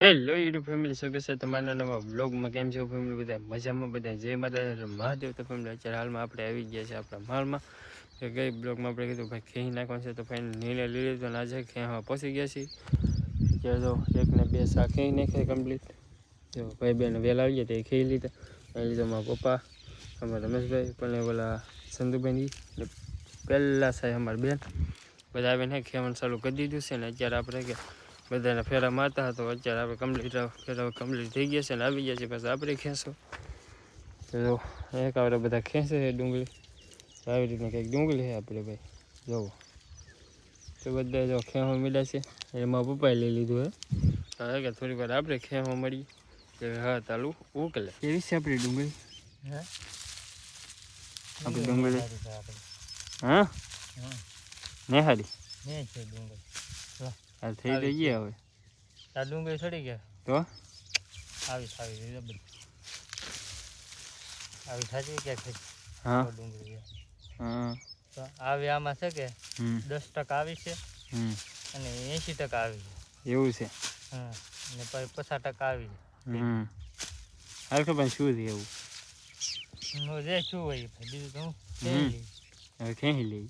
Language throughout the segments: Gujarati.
હેલો યુટ્યુબ ફેમિલી સ્વાગત છે તમારા નવા બ્લોગમાં. કેમ છો ફેમિલી? બધા મજામાં? બધા જય માતા મહાદેવ. તો ફેમિલી અત્યારે હાલમાં આપણે આવી ગયા છે આપણા માલમાં. તો ગઈ બ્લોગમાં આપણે કીધું ભાઈ ખેંચી નાખવાનું છે, તો ફાઇનલ નિર્ણય લઈ લીધો અને આજે ખેંચવા પહોંચી ગયા છીએ. અત્યારે તો 1 ને 2 શાક ખેંચી નાખે કમ્પ્લીટ. તો ભાઈ બેન વહેલા આવીએ તો એ ખેંચી લીધા. એ લીધો મારા પપ્પા, અમારા રમેશભાઈ, પણ ઓલા સંધુભાઈ, પહેલાં સાહેબ અમારી બેન, બધા આવીને ખેવાનું ચાલુ કરી દીધું છે. ને અત્યારે આપણે કે બધાને ફેરા મારતા હતો, અત્યારે આપણે ફેરા કમ્પ્લીટ થઈ ગયા છે ને આવી ગયા છે. પછી આપણે ખેંચો તો એક આપણે બધા ખેંચે છે ડુંગળી. આવી રીતના કંઈક ડુંગળી છે આપણે ભાઈ જોવો. તો બધા જો ખેવા મળ્યા છે. એમાં પપ્પાએ લઈ લીધું છે. હવે કે થોડીક વાર આપણે ખેવા મળી કે હા ચાલુ ઉકલે. કેવી છે આપણી ડુંગળી? આપણી ડુંગળી હા નેહારી છે ડુંગળી. આ થઈ તો ગયા હવે. આ ડુંગળી છોડી ગયા તો આવી સાચી ક્યાં હા ડુંગળી હા તો આવી આમાં છે કે 10% આવી છે અને 80% આવી છે. એવું છે. હા અને પછી 50% આવી છે. હાલ ખબર શું છે એવું જે શું હોય બીજું તો હવે ખેંચી લઈ.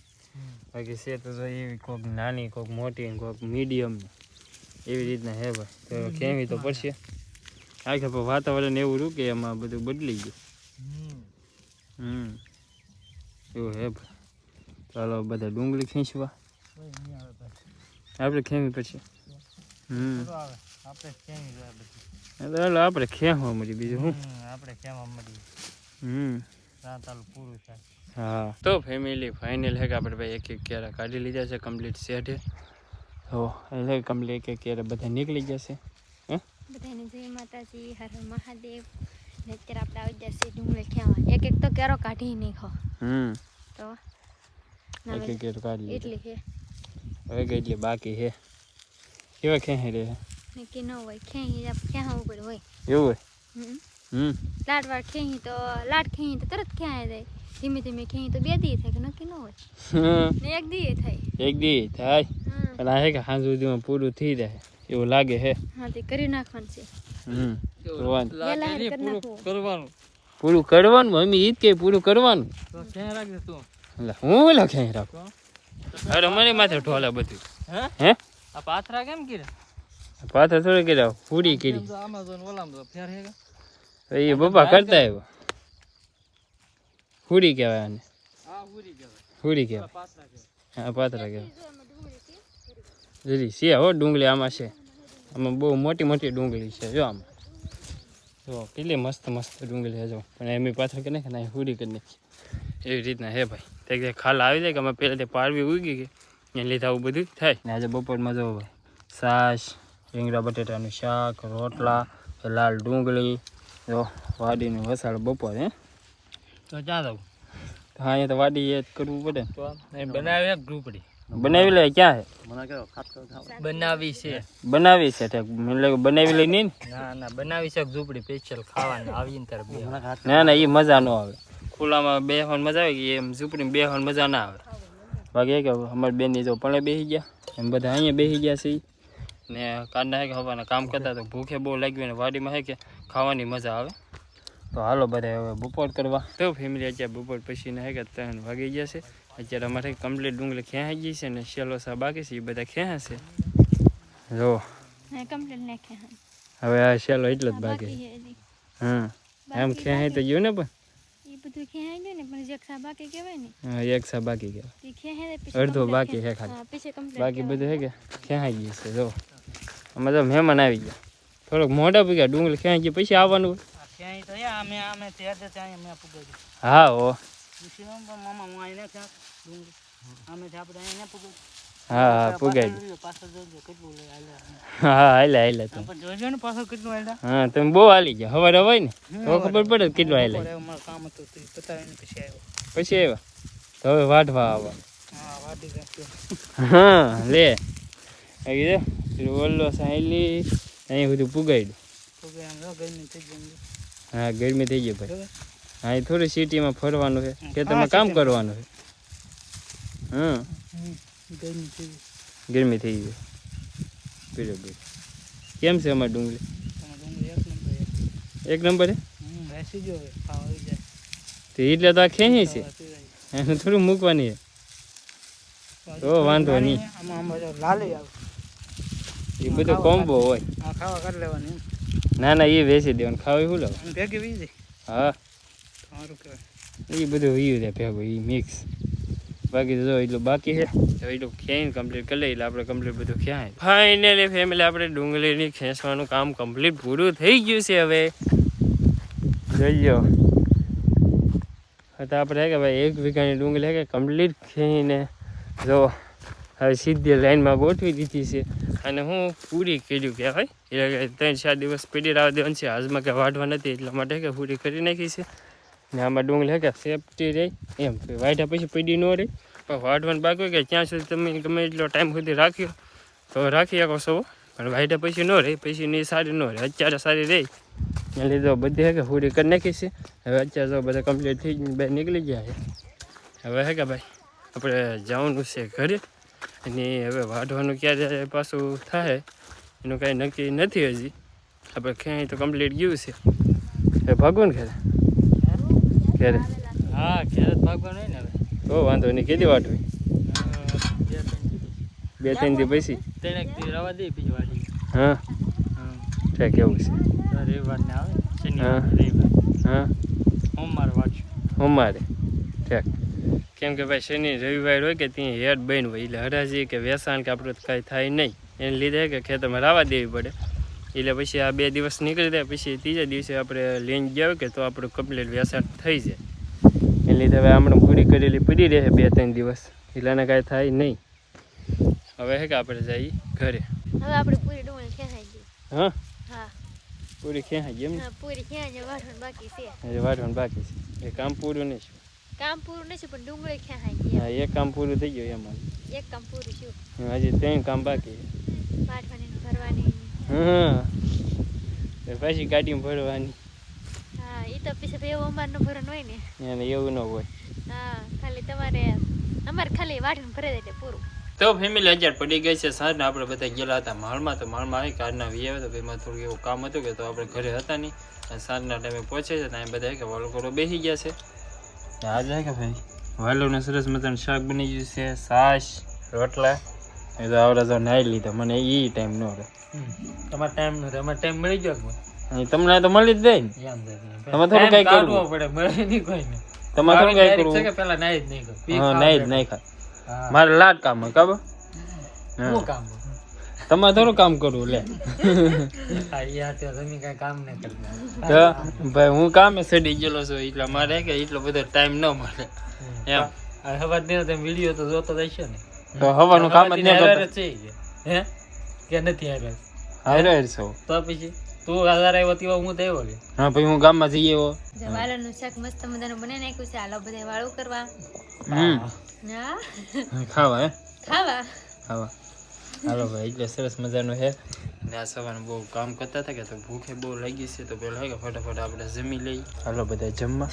બાકી છે તો એવી કોઈક નાની, કોઈક મોટી, કોઈક મીડિયમ એવી રીતના હે ભાઈ. તો ખેંચવી તો પડશે. આખે પણ વાતાવરણ એવું રહ્યું કે એમાં બધું બદલી ગયું. એવું હે ભાઈ. ચાલો બધા ડુંગળી ખેંચવા આપણે ખેંચવી પડશે. આપણે ખેંચવા મળી બીજું શું આપણે ખેવા મળી પૂરું થાય. હા તો ફેમિલી ફાઇનલ હે કે આપણે ભાઈ એક કેરા કાઢી લીધા છે કમ્પ્લીટ સેટ. તો એટલે કમ્પ્લીટ એક કેરા બધા નીકળી જશે. બધાને જય માતાજી, હર હર મહાદેવ. ને અત્યારે આપણે આવી જશે ડુંગળી ખેવા. એક તો કેરો કાઢી નહીં ખો તો એક કેરો કાઢી એટલી છે હવે કેટલી બાકી છે. કેવા ખેંચી રહે ને કે ન હોય ખેંચી ક્યાં ઉપર હોય એવું હોય. લાડવાળ ખેંચી તો તરત ખેંચાઈ જાય. ધીમે ધીમે ખેંચી તો 2 દી થાય કે નક્કી ન હોય ને 1 દી થાય. 1 દી થાય પણ આ હે કે સાંજ સુધીમાં પૂરું થઈ જાય એવું લાગે હે. હા તે કરી નાખવાનું છે. પૂરું કરવાનું મમ્મી ઈદ કે પૂરું કરવાનું. હું લખે રાખો અરે મને માથે ઢોલે બધું. હે આ પાથરા કેમ કર્યા? પાથરા થોડી કર્યા, પૂરી કરી. આમાં ઓલામ તો ફેર હે એ પપ્પા કરતા આવ્યો. પૂરી કહેવાય આને. હા પૂરી કહેવાય. પૂરી કહેવાય. પાથરા કહેવાય. હા પાથરા કહેવાય. જરી છે હો ડુંગળી આમાં છે. આમાં બહુ મોટી મોટી ડુંગળી છે જો આમાં. જો કેટલી મસ્ત મસ્ત ડુંગળી છે જો. પણ એમની પાથરા કરી નાખે ને પૂરી કરી નાખી એવી રીતના હે ભાઈ. તે ખાલ આવી જાય કે અમે પહેલાં તે પાડવી ઉગી ગઈ એને લીધે આવું બધું થાય ને. આજે બપોરમાં જો ભાઈ છાશ, રીંગણા બટેટાનું શાક, રોટલા, લાલ ડુંગળી, જો વાડીનું વસાળ બપોર. હે તો ક્યાં દઉં? હા અહીંયા તો વાડી એ કરવું પડે. તો બનાવી એક ઝૂંપડી બનાવી લે. ક્યાં હે? બનાવી છે. બનાવી છે એટલે બનાવી લઈ નહીં ને. ના બનાવી છે ઝૂંપડી સ્પેશિયલ ખાવાનું આવીને ત્યારે બે. ના એ મજા ન આવે. ખુલ્લામાં બેસવાની મજા આવે કે એમ ઝૂંપડીમાં બેસવાની મજા ના આવે. બાકી એ કે અમારી બેનની જો પણ બેસી ગયા એમ બધા અહીંયા બેસી ગયા છે ને કાંડા હે કે હવાના કામ કરતા તો ભૂખે બહુ લાગ્યું ને વાડીમાં હે કે ખાવાની મજા આવે. તો હાલો બધા હવે બપોર કરવા. તો ફેમિલી અત્યારે બપોર પછીને હે કે 3 વાગી ગયા છે. અત્યારે અમારે કમ્પ્લીટ ડુંગળી ખેંચાઈ ગઈ છે ને શેલો સા બાકી છે એ બધા ખેંચાશે. જો કમ્પ્લીટ ને ખેંચાય હવે આ શેલો એટલો જ બાકી છે. એમ ખેંચાઈ તો ગયું ને પણ એ બધું ખેંચાઈ ગયું ને પણ એક સા બાકી કહેવાય ને. હા એક સા બાકી કહેવાય. એ ખેંચાય અડધો બાકી છે ખાલી. પછી કમ્પ્લીટ બાકી બધું હે કે ખેંચાઈ ગયું છે. જો આમાં તો મહેમાન આવી ગયા થોડોક મોઢા પી ગયા ડુંગળી ખેંચાઈ ગઈ પછી આવવાનું. હા ઓ હા પુગાઈ. હા હાલે તું. હા તમે બહુ હાલી ગયા સવારે હોય ને તો ખબર પડે કેટલું હાલે. પછી આવ્યા તો હવે વાઢવા આવવા. હા લે ઓલો સાહેલી અહીં બધું પુગાડ્યું. હા ગરમી થઈ ગઈ ભાઈ. હા એ થોડી સિટીમાં ફરવાનું છે ખેતરમાં કામ કરવાનું છે. ગરમી થઈ ગઈ બરાબર. કેમ છે અમારી ડુંગળી? એક નંબર છે એટલે તો આ ખેંચી છે, એને થોડું મૂકવાની છે તો વાંધો નહીં. એ બધો કોમ્બો હોય. ના ના એ વેચી દેવાનું, ખાવા શું લાવે? હા એ બધું વીયું છે ભેગું એ મિક્સ. બાકી તો જો એટલું બાકી છે તો એટલું ખેંચીને કમ્પ્લીટ કરી લઈએ એટલે આપણે કમ્પ્લીટ બધું ખેંચાય. ફાઇનલી ફેમિલી આપણે ડુંગળીની ખેંચવાનું કામ કમ્પ્લીટ પૂરું થઈ ગયું છે. હવે જોઈજો તો આપણે કે ભાઈ 1 વીઘાની ડુંગળી કે કમ્પ્લીટ ખેંચીને જો હવે સીધી લાઈનમાં ગોઠવી દીધી છે. અને હું પૂરી કર્યું કહેવાય, એટલે કે 3-4 દિવસ પીડી રાવા દેવાની છે. આજમાં કે વાઢવા નથી એટલા માટે કે પૂરી કરી નાખી છે. ને આમાં ડુંગળી કે સેફટી રહી એમ, વાઢ્યા પછી પીડી ન રહી પણ વાઢવાનું બાકી હોય કે ત્યાં સુધી તમે ગમે એટલો ટાઈમ સુધી રાખ્યો તો રાખી શકો છો, પણ વાઢ્યા પછી ન રહે, પછી ની સારી ન રહે. અત્યારે સારી રહી એ લીધો બધી કે પૂરી કરી નાખી છે. હવે અત્યારે તો બધા કમ્પ્લીટ થઈ ગઈને બહાર નીકળી ગયા છે. હવે હે કે ભાઈ આપણે જવાનું છે ઘરે, અને હવે વાઢવાનું ક્યારે પાછું થાય એનું કાંઈ નક્કી નથી હજી. આપણે ક્યાંય તો કમ્પ્લીટ ગયું છે. હવે ભાગવું ને ઘરે ઘરે? હા ઘેર જ ભાગવાનું હોય ને. હવે તો વાંધો નહીં, કેદી વાટવી? 2-3 દી પછી 3 દી રવા દે બીજી વાડી. હા ઠીક એવું છે. રવિવાર ને આવે શનિવાર હા. રવિવાર હા સોમવાર વાંચું. અમારે ઠીક. કેમ કે ભાઈ શનિ રવિવાર હોય કે ત્યાં હેડ બન હોય એટલે હરાજી કે વેસાણ કે આપણું કાંઈ થાય નહીં. એને લીધે કે ખેતરમાં રાવા દેવી પડે. એટલે પછી આ 2 દિવસ નીકળી જાય પછી ત્રીજા દિવસે આપણે લઈને ગયા કે તો આપણું કમ્પ્લીટ વેસાણ થઈ જાય. એને લીધે હવે આપણે પૂરી કરેલી પડી રહે 2-3 દિવસ, એટલે એને કાંઈ થાય નહીં. હવે હે કે આપણે જઈએ ઘરે. હવે આપણે પૂરી ડુંગળી ખેંચાઈ ગઈ. હા હા પૂરી ક્યાં ગઈ એમ ને? હા પૂરી ખેંચાઈ વાઢવાનું બાકી છે. હજી વાઢવાનું બાકી છે. એ કામ પૂરું નહીં છે. કામ પૂરું નથી પણ ડુંગળી ખેંચાઈ ગઈ. હા એક કામ પૂરું થઈ ગયું એમાં. એક કામ પૂરું છું, હજી 3 કામ બાકી છે. વાઢવાની ને ભરવાની. હા પછી ગાડીમાં ભરવાની. હા એ તો પછી એવું અમારે ન ભરવાનું હોય ને. એને એવું ન હોય. હા ખાલી તમારે અમારે ખાલી વાઢીને ભરી દે એટલે પૂરું. તો ફેમિલી અત્યારે પડી ગઈ છે સાંજના. આપણે બધા ગયેલા હતા માળમાં, તો માળમાં આવી કારના વી આવ્યો તો એમાં થોડું એવું કામ હતું કે તો આપણે ઘરે હતા નહીં. અને સાંજના ટાઈમે પહોંચે છે ત્યાં બધા કે વાલો કરો બેસી ગયા છે. આજે કે ભાઈ વાલોને સરસ મજાનું શાક બની ગયું છે, છાશ રોટલા. એ તો આવડે તો નાઈ લીધા, મને એ ટાઈમ ન રહે. તમારે ટાઈમ નથી, અમારે ટાઈમ મળી ગયો. તમને તો મળી જ જાય ને. તમે થોડું કઈ કરવું પડે, મળે નહીં કોઈ ને. તમારે થોડું કઈ કરવું કે પેલા નાઈ જ નહીં કર. હા નાઈ જ નહીં ખા મારે લાટ કામ હોય ખબર. શું કામ? તમારે થોડું કામ કરવું લે. હા યાર તો તમે કઈ કામ ન કરતા. તો ભાઈ હું કામે સડી ગયેલો છું એટલે મારે કે એટલો બધો ટાઈમ ન મળે એમ. આ હવાર દિનો તમે વિડિયો તો જોતો જ હશો ને. તો હવાનું કામ જ ન કરતા. છે હે કે નથી હારે? હારે છો તો પછી તું હજાર આવ્યો તેવા હું તો આવ્યો. હા ભાઈ હું ગામમાં જઈ આવ્યો. વાળાનું શાક મસ્ત મજાનું બનાવી નાખ્યું છે. હાલો બધા વાળું કરવા. હા ખાવા હે ખાવા. ખાવા હાલો ભાઈ. એટલે સરસ મજાનું છે ને આ સવારે બહુ કામ કરતા હતા કે તો ભૂખે બહુ લાગી છે તો પેલા કે ફટાફટ આપણે જમી લઈએ. હાલો બધા જમવા.